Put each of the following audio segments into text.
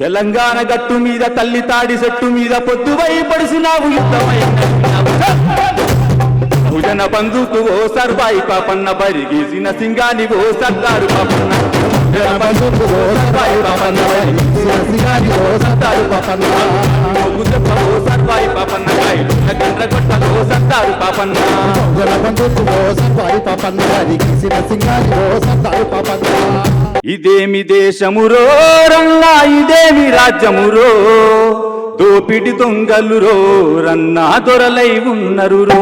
తెలంగాణ గట్టు మీద తల్లి తాడి చెట్టు మీద పొద్దువై పడిసినావు భుజన బంధుకు ఓ సర్వాయి పాపన్న బరిగేసిన సింగాని ఓ సర్దారు పాపన్న సర్వాయి పాపన్న సర్దారు పాపన్న ఇదేమి దేశమురో రన్నా ఇదేమి రాజ్యమురో దోపిడి దొంగలురో రన్నా దొరలై ఉన్నరురో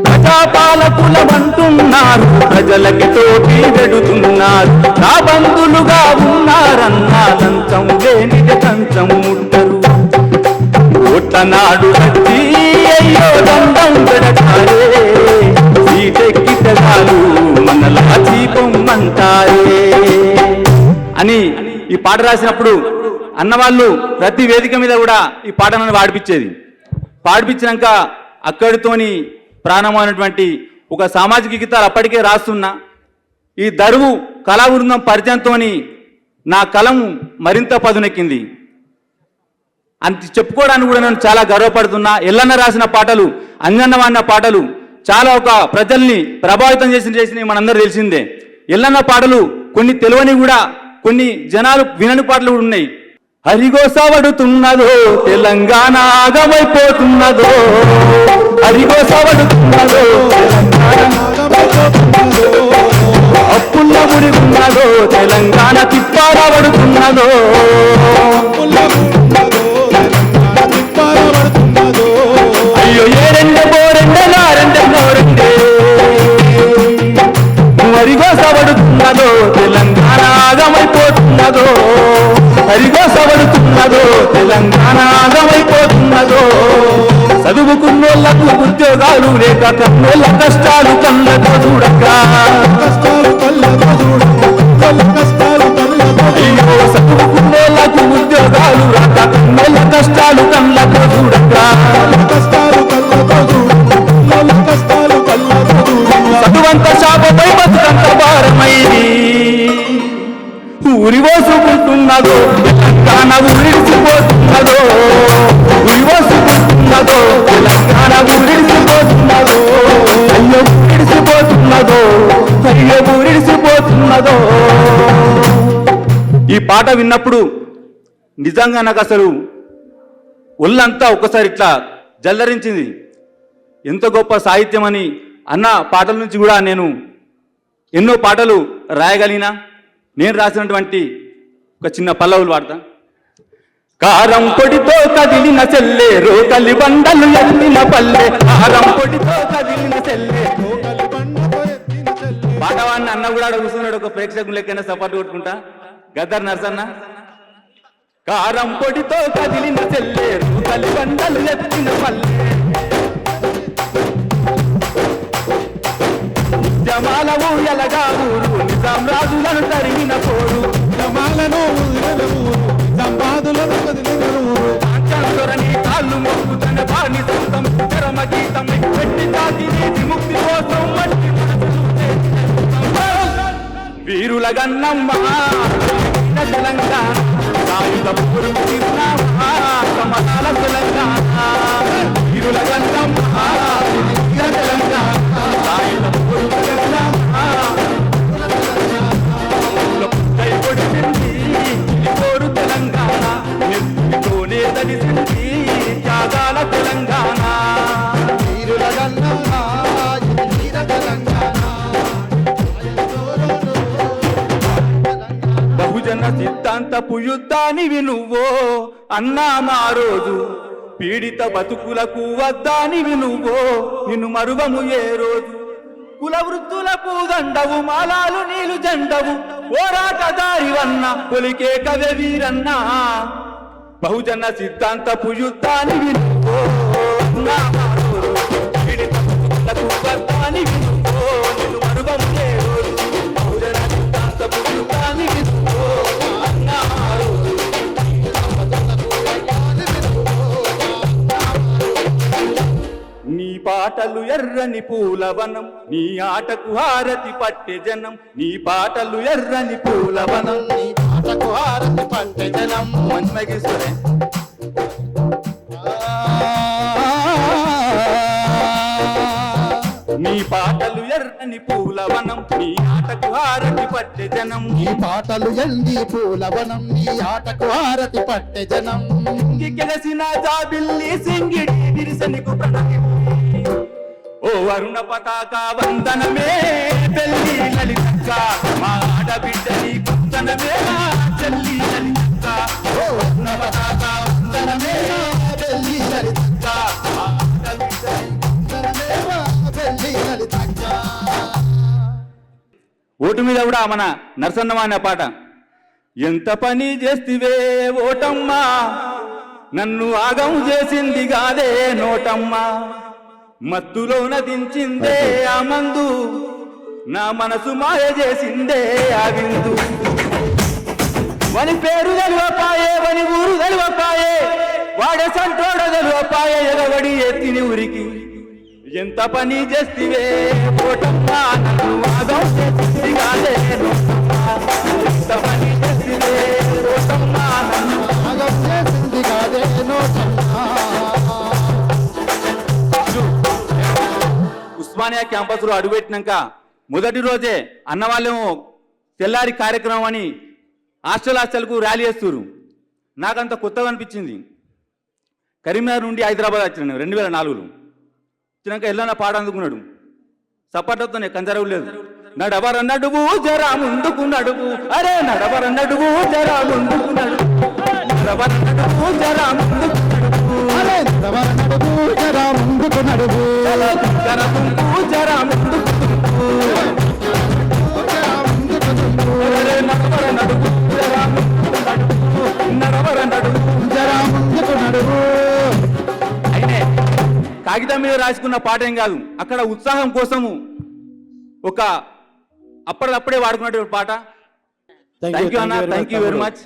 ప్రజాపాలకులమంటున్నారు ప్రజలకి తోటి వెడుతున్నారు నా బంధులుగా ఉన్నారన్నా లంచం లేనిది కంచం ముట్టరు ఓట్ల నాడు వచ్చి అయ్యో దండం పెడతారే సీటెక్కితే చాలు మనలా చీపమ్మంటారే అని ఈ పాట రాసినప్పుడు అన్నవాళ్ళు ప్రతి వేదిక మీద కూడా ఈ పాటను పాడిపించినాక అక్కడితోని ప్రారంభమైనటువంటి ఒక సామాజిక గీతాలు అప్పటికే రాస్తున్నా ఈ దరువు కళా బృందం పరిచయంతో నా కలం మరింత పదునెక్కింది అని చెప్పుకోవడానికి కూడా నేను చాలా గర్వపడుతున్నా. ఎల్లన్న రాసిన పాటలు, అంజన్న వాడిన పాటలు చాలా ఒక ప్రజల్ని ప్రభావితం చేసిన మనందరూ తెలిసిందే. ఎల్లన్న పాటలు కొన్ని తెలియని కూడా కొన్ని జనాలు వినని పాటలు కూడా ఉన్నాయి. హరిగోసవడుతున్నదో తెలంగాణ ఆగమైపోతున్నదో, హరిగోసవడుతున్నదో అప్పుల్ల ముడి ఉన్నదో, తెలంగాణ తిప్పారబడుతున్నదో, అయ్యో ఏరెండే బోరెండే నారెండే నోరెండే హరిగోసవడుతున్నదో తెలంగాణ ఆగమైపోతున్నదో, హరిగోసవడుతున్నదో తెలంగాణ ఆగమైపోతున్నదో. చదువుకున్నోళ్లకు ఉద్యోగాలు లేక కన్నోళ్ళ కష్టాలు కళ్ళతో చూడక, అయ్యో చదువుకున్నోళ్లకు ఉద్యోగాలు రాక కన్నోళ్ళ కష్టాలు కళ్ళతో చూడక, చదువంత శాపమై బతుకంత భారమై ఉరివోసుకుంటున్నదో, తెలంగాణ ఉరిడిసిపోతున్నదో, ఉరివోసుకుంటున్నదో, తెలంగాణ ఉరిడిసిపోతున్నదో, అయ్యో ఉరిడిసిపోతున్నదో, అయ్యో ఉరిడిసిపోతున్నదో. ఈ పాట విన్నప్పుడు నిజంగా నాకు అసలు ఒళ్ళంతా ఒక్కసారి ఇట్లా జల్లరించింది. ఎంత గొప్ప సాహిత్యం అని అన్న పాటల నుంచి కూడా నేను ఎన్నో పాటలు రాయగలిగినా. నేను రాసినటువంటి ఒక చిన్న పల్లవులు వాడతా. కారం పొడితో కదిలిన చెల్లె రోకలి బండలు ఎత్తిన పల్లె, కారం పొడితో కదిలిన చెల్లె పాటవాడిని అన్న కూడా కూర్చున్నాడు ఒక ప్రేక్షకులు లెక్కైనా సపోర్ట్ కొట్టుకుంటా. గద్దర్ నర్సన్న కారం పొడితో కదిలిన చెల్లె రోకలి బండలు ఎత్తిన పల్లె, జమాలము ఎలగా ఊరు నిజాం రాజులను తరిగిన పోరు, జమాలను సంపాదులను కాంచాంతరని కాళ్ళు మొక్కుతన బాని సొంతం చరమ గీతం పెట్టి జాతిని విముక్తి కోసం వీరుల గన్నమ్మ తెలంగాణ సాయుధ పూర్వ సమతాల తెలంగాణ, వీరుల గన్నమ్మ తెలంగాణ సాయుధ పూర్వ తెలంగాణ నిర్మితోనే తడిసింది త్యాగాల తెలంగాణ, వీరుల గన్నమ్మ తెలంగాణ. బహుజన సిద్ధాంతపు యుద్ధానివి నువ్వో అన్నా మా రోజు, పీడిత బతుకులకు వద్దానివి నువ్వో నిన్ను మరువము ఏ రోజు. కుల వృత్తులకు దండవు మాలాలు నీలు జెండవు పోరాటదారివన్న పొలికే కవే వీరన్న, బహుజన సిద్ధాంతపు యుద్ధానివి నువ్వో అన్నా మా రోజు, పీడిత బతుకులకు వద్దానివి నువ్వో నిన్ను మరువము ఏ రోజు. బహుజన సిద్ధాంతపు యుద్ధానివి నువ్వో అన్నా మా రోజు, నీ పాటలు ఎర్రని పూలవనం, నీ ఆటకు హారతి పట్టె జనం, నీ పాటలు ఎర్రని పూలవనం, నీ ఆటకు హారతి పట్టె జనం మంచి మైక్ తీసుకోరే. నీ పాటలు ఎర్రని పూలవనం, నీ ఆటకు హారతి పట్టె జనం. ఈ పాటలు ఎల్లి పూలవనం, ఈ ఆటకు హారతి పట్టె జనం. గెలసిన జాబిల్లి సింగిడి దిరిసనికు ప్రణమి. ఓ అరుణ పతాక వందనమే పెళ్లి లలితక్క, మా ఆడబిడ్డని కుందనమే చెల్లి లలితక్క. ఓ అరుణ పతాక వందనమే పెళ్లి లలితక్క, మా ఆడబిడ్డని. వందనమే పెళ్లి లలితక్క. ఓటు మీద కూడా మన నరసన్నమా అనే పాట. ఎంత పని చేస్తివే ఓటమ్మా, నన్ను ఆగం చేసింది కాదే నోటమ్మా. మత్తులోన దించిందే ఆ మందు, నా మనసు మాయ చేసిందే ఆ విందు. వని పేరు తెలువపాయే, వని ఊరు తెలువపాయే, వాడే సంటోడ తెలువపాయే, ఎగబడి ఎత్తిని ఊరికి. ఎంత పని చేస్తివే ఓటమ్మా, నన్ను ఆగం చేసింది కాదే నోటమ్మా. ఎంత పని చేస్తివే ఓటమ్మా, నన్ను ఆగం చేసింది కాదే నోటమ్మా. ఉస్మానియా క్యాంపస్ లో అడుగుపెట్టినాక మొదటి రోజే అన్నవాళ్ళేమో తెల్లారి కార్యక్రమం అని హాస్టల్కు ర్యాలీ చేస్తున్నారు. నాకంత కొత్తగా అనిపించింది. కరీంనగర్ నుండి హైదరాబాద్ వచ్చిన 2004లో వచ్చినాక ఎల్లన్న పాట అందుకున్నాడు. సపోర్ట్తోనే కంజరవు లేదు. నడవర నడువు జరా ముందుకు నడువు, అరే నడవర నడువు జరా ముందుకు నడువు, నడవర నడువు జరా ముందుకు నడువు, అరే నడవర నడువు జరా ముందుకు నడువు, జర తుంపు జరా ముందుకు తుంపు, జరా ముందుకు తుంపు, అరే నడవర నడువు జరా ముందుకు నడువు, నడవర నడువు జరా ముందుకు నడువు. అయినే కాగితం మీద రాసుకున్న పాట ఏం కాదు, అక్కడ ఉత్సాహం కోసము ఒక అప్పటికప్పుడే వాడుకున్నటువంటి పాట. థ్యాంక్ యూ అన్న, థ్యాంక్ యూ వెరీ మచ్.